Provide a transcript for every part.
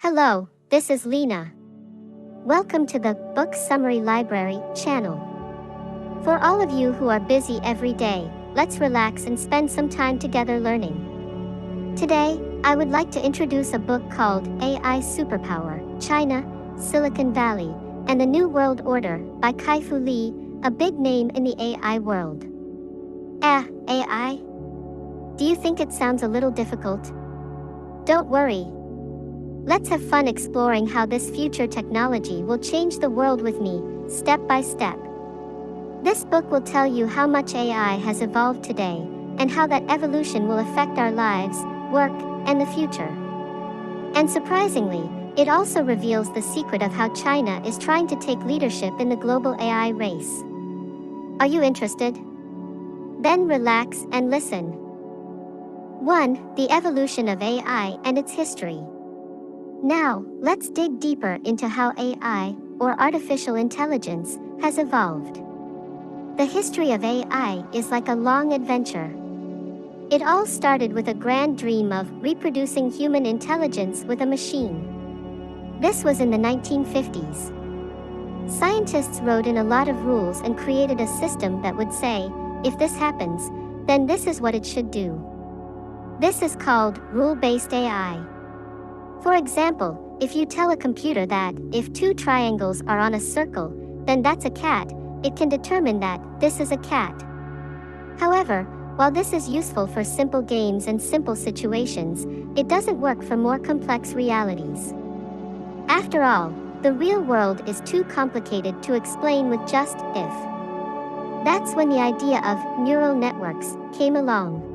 Hello, this is Lena. Welcome to the Book Summary Library channel. For all of you who are busy every day, let's relax and spend some time together learning. Today, I would like to introduce a book called AI Superpower, China, Silicon Valley, and the New World Order by Kai-Fu Lee, a big name in the AI world. AI? Do you think it sounds a little difficult? Don't worry. Let's have fun exploring how this future technology will change the world with me, step by step. This book will tell you how much AI has evolved today, and how that evolution will affect our lives, work, and the future. And surprisingly, it also reveals the secret of how China is trying to take leadership in the global AI race. Are you interested? Then relax and listen. 1. The evolution of AI and its history. Now, let's dig deeper into how AI, or artificial intelligence, has evolved. The history of AI is like a long adventure. It all started with a grand dream of reproducing human intelligence with a machine. This was in the 1950s. Scientists wrote in a lot of rules and created a system that would say, if this happens, then this is what it should do. This is called rule-based AI. For example, if you tell a computer that, if two triangles are on a circle, then that's a cat, it can determine that, this is a cat. However, while this is useful for simple games and simple situations, it doesn't work for more complex realities. After all, the real world is too complicated to explain with just, if. That's when the idea of neural networks came along.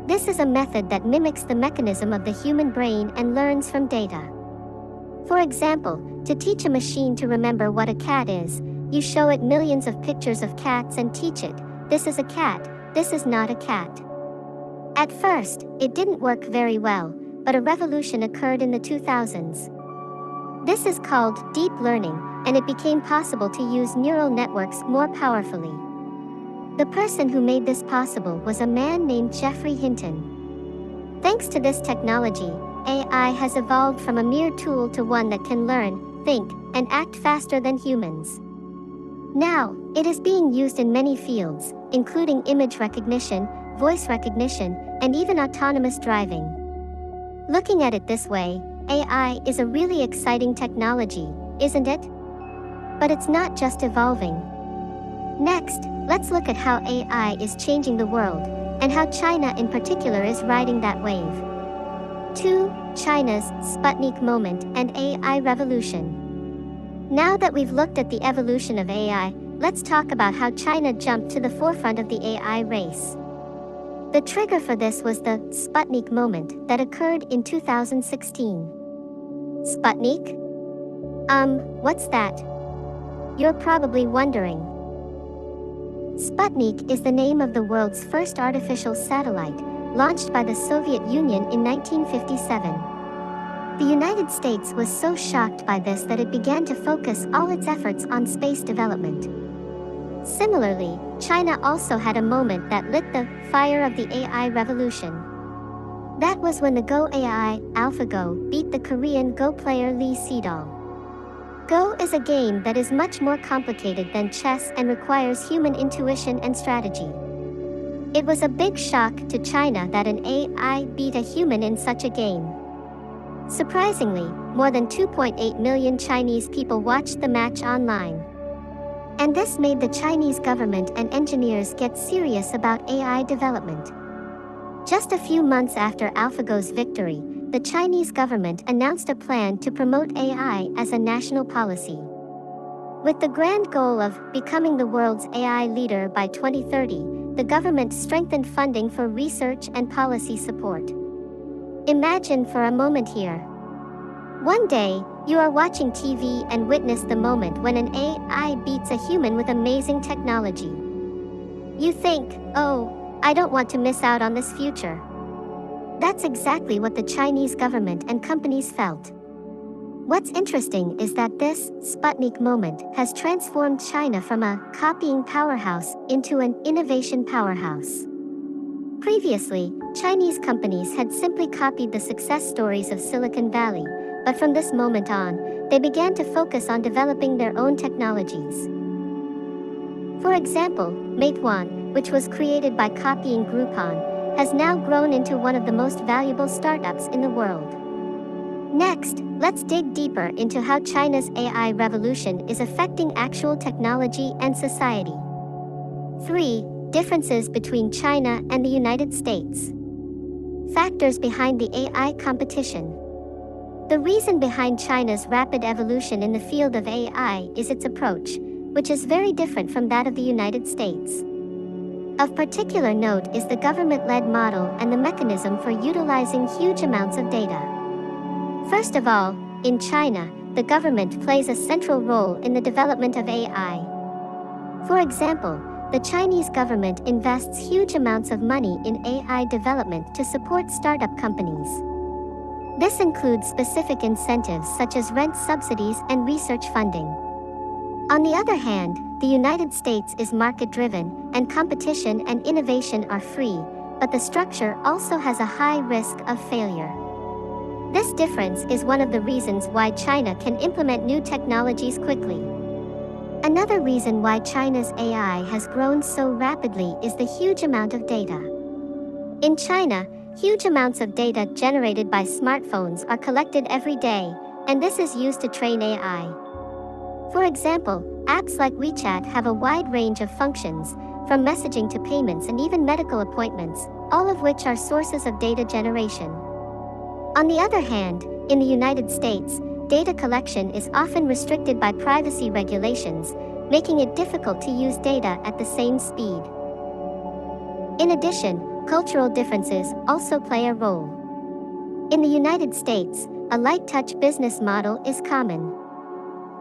This is a method that mimics the mechanism of the human brain and learns from data. For example, to teach a machine to remember what a cat is, you show it millions of pictures of cats and teach it, this is a cat, this is not a cat. At first, it didn't work very well, but a revolution occurred in the 2000s. This is called deep learning, and it became possible to use neural networks more powerfully. The person who made this possible was a man named Geoffrey Hinton. Thanks to this technology, AI has evolved from a mere tool to one that can learn, think, and act faster than humans. Now, it is being used in many fields, including image recognition, voice recognition, and even autonomous driving. Looking at it this way, AI is a really exciting technology, isn't it? But it's not just evolving. Next, let's look at how AI is changing the world, and how China in particular is riding that wave. 2. China's Sputnik Moment and AI Revolution. Now that we've looked at the evolution of AI, let's talk about how China jumped to the forefront of the AI race. The trigger for this was the Sputnik Moment that occurred in 2016. Sputnik? What's that? You're probably wondering. Sputnik is the name of the world's first artificial satellite, launched by the Soviet Union in 1957. The United States was so shocked by this that it began to focus all its efforts on space development. Similarly, China also had a moment that lit the fire of the AI revolution. That was when the Go AI, AlphaGo, beat the Korean Go player Lee Sedol. Go is a game that is much more complicated than chess and requires human intuition and strategy. It was a big shock to China that an AI beat a human in such a game. Surprisingly, more than 2.8 million Chinese people watched the match online. And this made the Chinese government and engineers get serious about AI development. Just a few months after AlphaGo's victory, the Chinese government announced a plan to promote AI as a national policy. With the grand goal of becoming the world's AI leader by 2030, the government strengthened funding for research and policy support. Imagine for a moment here. One day, you are watching TV and witness the moment when an AI beats a human with amazing technology. You think, oh, I don't want to miss out on this future. That's exactly what the Chinese government and companies felt. What's interesting is that this Sputnik moment has transformed China from a copying powerhouse into an innovation powerhouse. Previously, Chinese companies had simply copied the success stories of Silicon Valley, but from this moment on, they began to focus on developing their own technologies. For example, Meituan, which was created by copying Groupon, has now grown into one of the most valuable startups in the world. Next, let's dig deeper into how China's AI revolution is affecting actual technology and society. 3. Differences between China and the United States. Factors behind the AI competition. The reason behind China's rapid evolution in the field of AI is its approach, which is very different from that of the United States. Of particular note is the government-led model and the mechanism for utilizing huge amounts of data. First of all, in China, the government plays a central role in the development of AI. For example, the Chinese government invests huge amounts of money in AI development to support startup companies. This includes specific incentives such as rent subsidies and research funding. On the other hand, the United States is market-driven, and competition and innovation are free, but the structure also has a high risk of failure. This difference is one of the reasons why China can implement new technologies quickly. Another reason why China's AI has grown so rapidly is the huge amount of data. In China, huge amounts of data generated by smartphones are collected every day, and this is used to train AI. For example, apps like WeChat have a wide range of functions, from messaging to payments and even medical appointments, all of which are sources of data generation. On the other hand, in the United States, data collection is often restricted by privacy regulations, making it difficult to use data at the same speed. In addition, cultural differences also play a role. In the United States, a light-touch business model is common.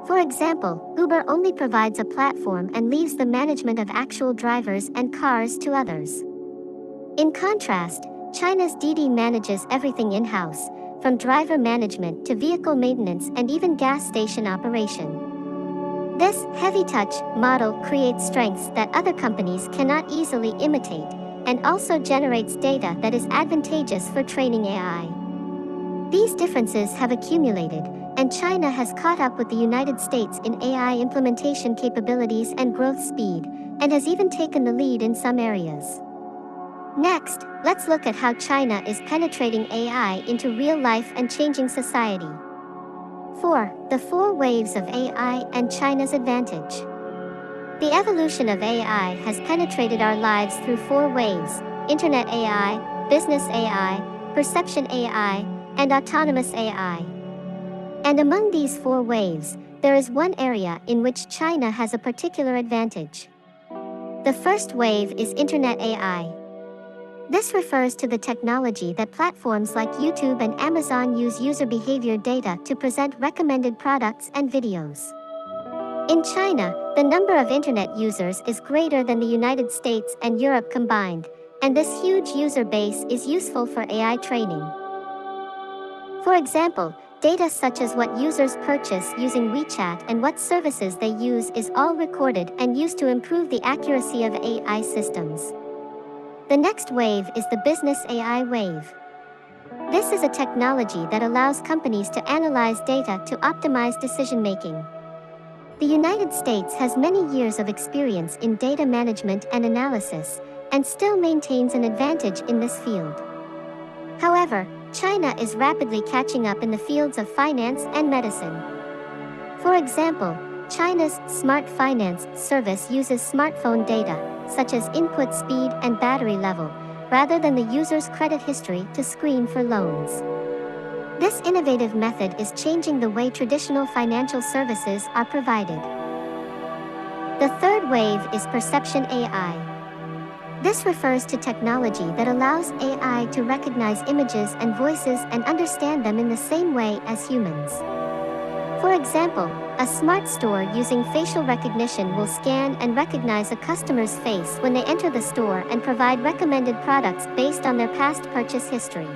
For example, Uber only provides a platform and leaves the management of actual drivers and cars to others. In contrast, China's Didi manages everything in-house, from driver management to vehicle maintenance and even gas station operation. This heavy-touch model creates strengths that other companies cannot easily imitate, and also generates data that is advantageous for training AI. These differences have accumulated, and China has caught up with the United States in AI implementation capabilities and growth speed, and has even taken the lead in some areas. Next, let's look at how China is penetrating AI into real life and changing society. 4. The 4 waves of AI and China's advantage. The evolution of AI has penetrated our lives through 4 waves: Internet AI, Business AI, Perception AI, and Autonomous AI. And among these 4 waves, there is one area in which China has a particular advantage. The first wave is Internet AI. This refers to the technology that platforms like YouTube and Amazon use user behavior data to present recommended products and videos. In China, the number of internet users is greater than the United States and Europe combined, and this huge user base is useful for AI training. For example, data such as what users purchase using WeChat and what services they use is all recorded and used to improve the accuracy of AI systems. The next wave is the Business AI wave. This is a technology that allows companies to analyze data to optimize decision-making. The United States has many years of experience in data management and analysis, and still maintains an advantage in this field. However, China is rapidly catching up in the fields of finance and medicine. For example, China's Smart Finance service uses smartphone data, such as input speed and battery level, rather than the user's credit history to screen for loans. This innovative method is changing the way traditional financial services are provided. The third wave is Perception AI. This refers to technology that allows AI to recognize images and voices and understand them in the same way as humans. For example, a smart store using facial recognition will scan and recognize a customer's face when they enter the store and provide recommended products based on their past purchase history.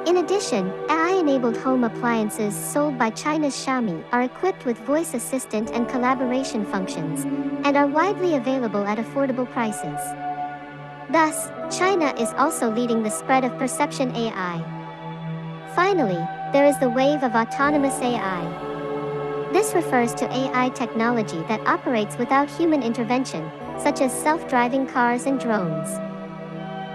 In addition, AI-enabled home appliances sold by China's Xiaomi are equipped with voice assistant and collaboration functions, and are widely available at affordable prices. Thus, China is also leading the spread of Perception AI. Finally, there is the wave of autonomous AI. This refers to AI technology that operates without human intervention, such as self-driving cars and drones.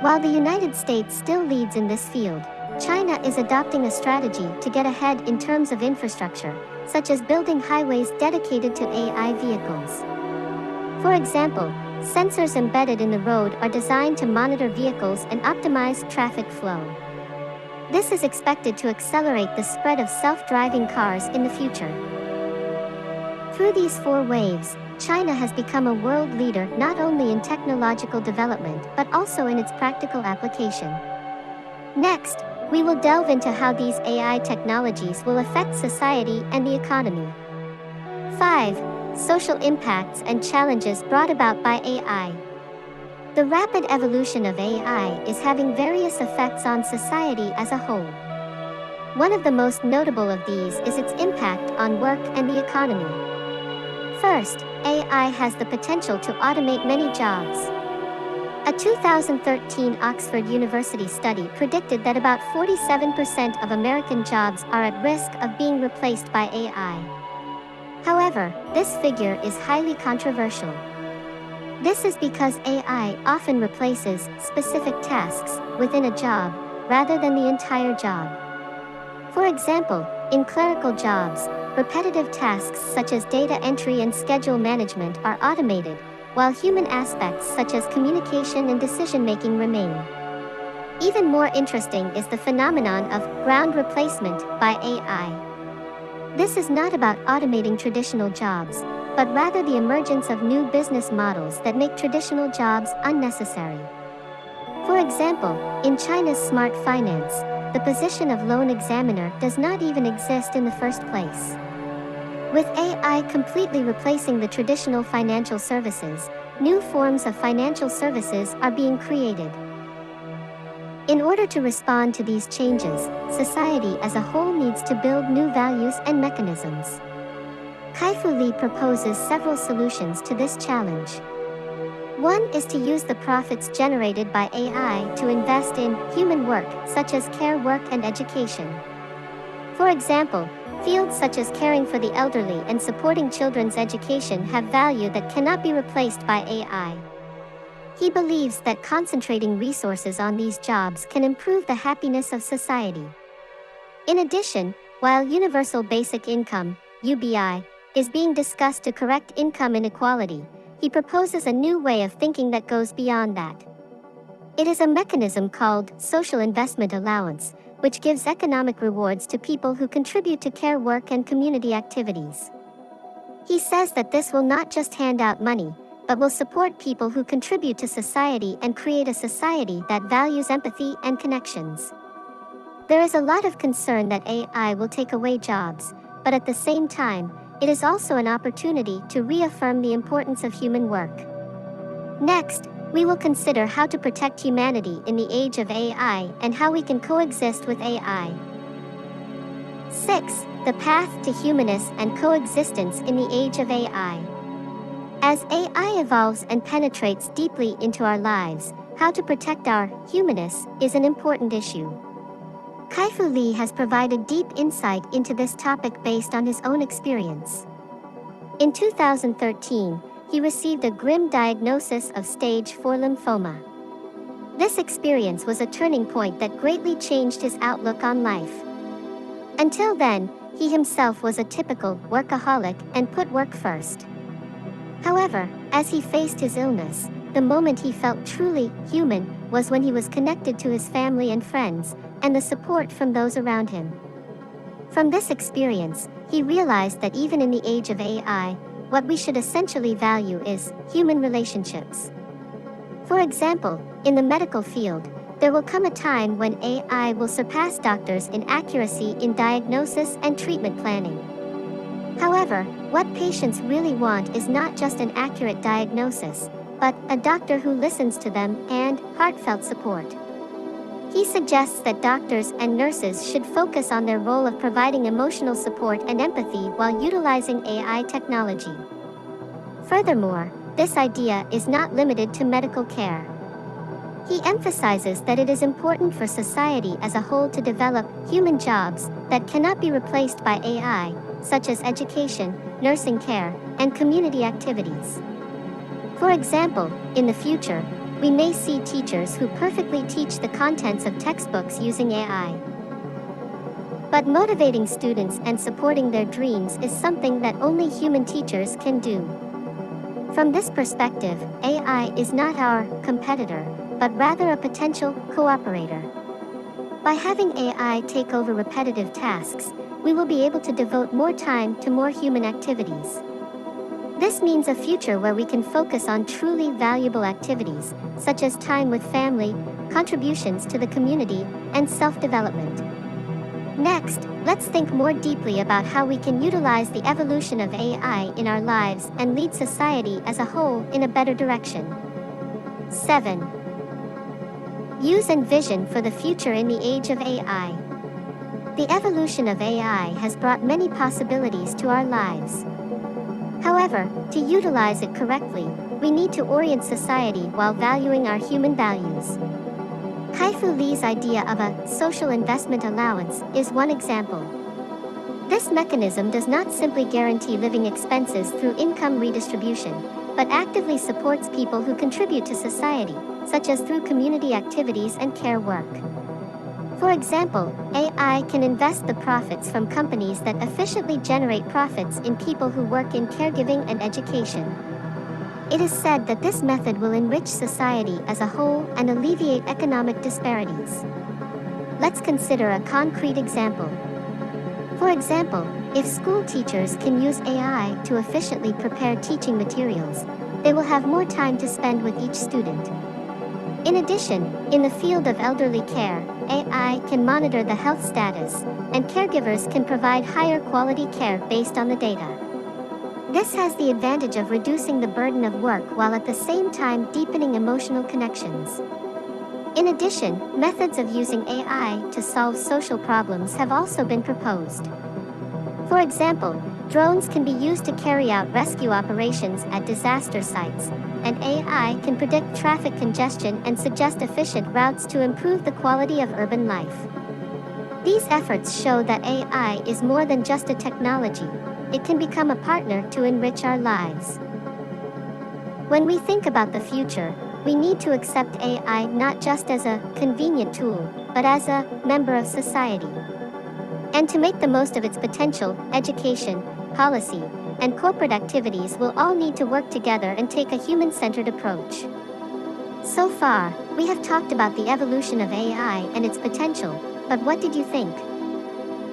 While the United States still leads in this field, China is adopting a strategy to get ahead in terms of infrastructure, such as building highways dedicated to AI vehicles. For example, sensors embedded in the road are designed to monitor vehicles and optimize traffic flow. This is expected to accelerate the spread of self-driving cars in the future. Through these four waves, China has become a world leader not only in technological development but also in its practical application. Next, we will delve into how these AI technologies will affect society and the economy. 5. Social impacts and challenges brought about by AI. The rapid evolution of AI is having various effects on society as a whole. One of the most notable of these is its impact on work and the economy. First, AI has the potential to automate many jobs. A 2013 Oxford University study predicted that about 47% of American jobs are at risk of being replaced by AI. However, this figure is highly controversial. This is because AI often replaces specific tasks within a job rather than the entire job. For example, in clerical jobs, repetitive tasks such as data entry and schedule management are automated, while human aspects such as communication and decision-making remain. Even more interesting is the phenomenon of ground replacement by AI. This is not about automating traditional jobs, but rather the emergence of new business models that make traditional jobs unnecessary. For example, in China's smart finance, the position of loan examiner does not even exist in the first place. With AI completely replacing the traditional financial services, new forms of financial services are being created. In order to respond to these changes, society as a whole needs to build new values and mechanisms. Kai-Fu Lee proposes several solutions to this challenge. One is to use the profits generated by AI to invest in human work, such as care work and education. For example, fields such as caring for the elderly and supporting children's education have value that cannot be replaced by AI. He believes that concentrating resources on these jobs can improve the happiness of society. In addition, while Universal Basic Income, UBI, is being discussed to correct income inequality, he proposes a new way of thinking that goes beyond that. It is a mechanism called social investment allowance, which gives economic rewards to people who contribute to care work and community activities. He says that this will not just hand out money, but will support people who contribute to society and create a society that values empathy and connections. There is a lot of concern that AI will take away jobs, but at the same time, it is also an opportunity to reaffirm the importance of human work. Next, we will consider how to protect humanity in the age of AI and how we can coexist with AI. 6. The path to humanness and coexistence in the age of AI. As AI evolves and penetrates deeply into our lives, how to protect our humanness is an important issue. Kai-Fu Lee has provided deep insight into this topic based on his own experience. In 2013, he received a grim diagnosis of stage 4 lymphoma. This experience was a turning point that greatly changed his outlook on life. Until then, he himself was a typical workaholic and put work first. However, as he faced his illness, the moment he felt truly human was when he was connected to his family and friends, and the support from those around him. From this experience, he realized that even in the age of AI, what we should essentially value is human relationships. For example, in the medical field, there will come a time when AI will surpass doctors in accuracy in diagnosis and treatment planning. However, what patients really want is not just an accurate diagnosis, but a doctor who listens to them and heartfelt support. He suggests that doctors and nurses should focus on their role of providing emotional support and empathy while utilizing AI technology. Furthermore, this idea is not limited to medical care. He emphasizes that it is important for society as a whole to develop human jobs that cannot be replaced by AI, such as education, nursing care, and community activities. For example, in the future, we may see teachers who perfectly teach the contents of textbooks using AI. But motivating students and supporting their dreams is something that only human teachers can do. From this perspective, AI is not our competitor, but rather a potential cooperator. By having AI take over repetitive tasks, we will be able to devote more time to more human activities. This means a future where we can focus on truly valuable activities, such as time with family, contributions to the community, and self-development. Next, let's think more deeply about how we can utilize the evolution of AI in our lives and lead society as a whole in a better direction. 7. Use and vision for the future in the age of AI. The evolution of AI has brought many possibilities to our lives. However, to utilize it correctly, we need to orient society while valuing our human values. Kai-Fu Lee's idea of a social investment allowance is one example. This mechanism does not simply guarantee living expenses through income redistribution, but actively supports people who contribute to society, such as through community activities and care work. For example, AI can invest the profits from companies that efficiently generate profits in people who work in caregiving and education. It is said that this method will enrich society as a whole and alleviate economic disparities. Let's consider a concrete example. For example, if school teachers can use AI to efficiently prepare teaching materials, they will have more time to spend with each student. In addition, in the field of elderly care, AI can monitor the health status, and caregivers can provide higher quality care based on the data. This has the advantage of reducing the burden of work while at the same time deepening emotional connections. In addition, methods of using AI to solve social problems have also been proposed. For example, drones can be used to carry out rescue operations at disaster sites, and AI can predict traffic congestion and suggest efficient routes to improve the quality of urban life. These efforts show that AI is more than just a technology. It can become a partner to enrich our lives. When we think about the future, we need to accept AI not just as a convenient tool, but as a member of society. And to make the most of its potential, education, policy, and corporate activities will all need to work together and take a human-centered approach. So far, we have talked about the evolution of AI and its potential, but what did you think?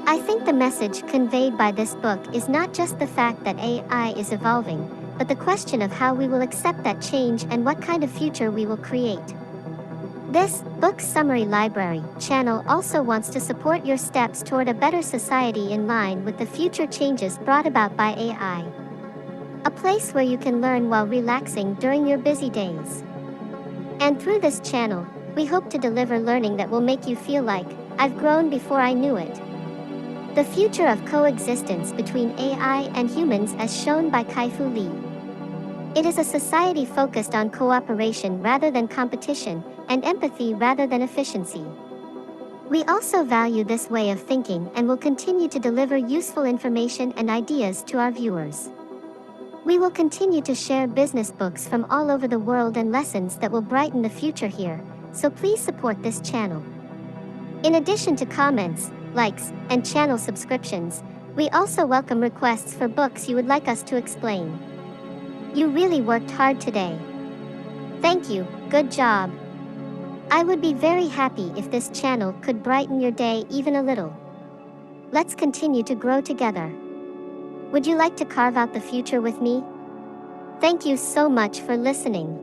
I think the message conveyed by this book is not just the fact that AI is evolving, but the question of how we will accept that change and what kind of future we will create. This Book Summary Library channel also wants to support your steps toward a better society in line with the future changes brought about by AI. A place where you can learn while relaxing during your busy days. And through this channel, we hope to deliver learning that will make you feel like, I've grown before I knew it. The future of coexistence between AI and humans as shown by Kai-Fu Lee. It is a society focused on cooperation rather than competition, and empathy rather than efficiency. We also value this way of thinking and will continue to deliver useful information and ideas to our viewers. We will continue to share business books from all over the world and lessons that will brighten the future here, so please support this channel. In addition to comments, likes, and channel subscriptions, we also welcome requests for books you would like us to explain. You really worked hard today. Thank you, good job. I would be very happy if this channel could brighten your day even a little. Let's continue to grow together. Would you like to carve out the future with me? Thank you so much for listening.